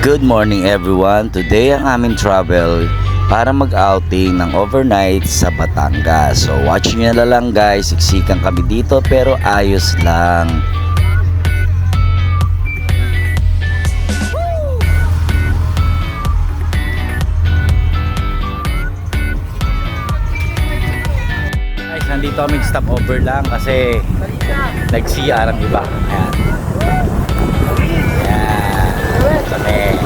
Good morning everyone. Today ang aming travel para mag-outing ng overnight sa Batangas. So watch nyo na lang guys. Siksikan kami dito pero ayos lang. Guys, nandito kami stop over lang kasi nag-CR ang iba. Ayan. Kami.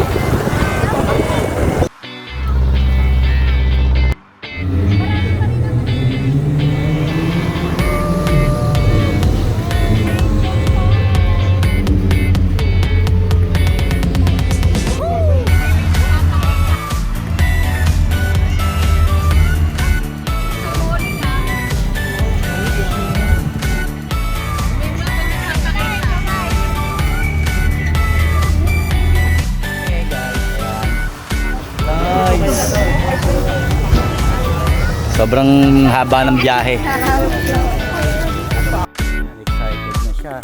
Sobrang haba ng biyahe. Excited na siya.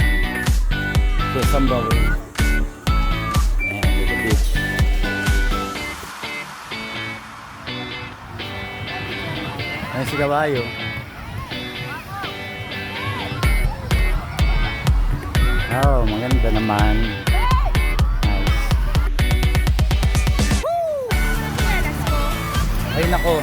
So, Sambawi. Ayan, the beach. Ayan si Kabayo. Oh, maganda naman. Nice. Ay nako.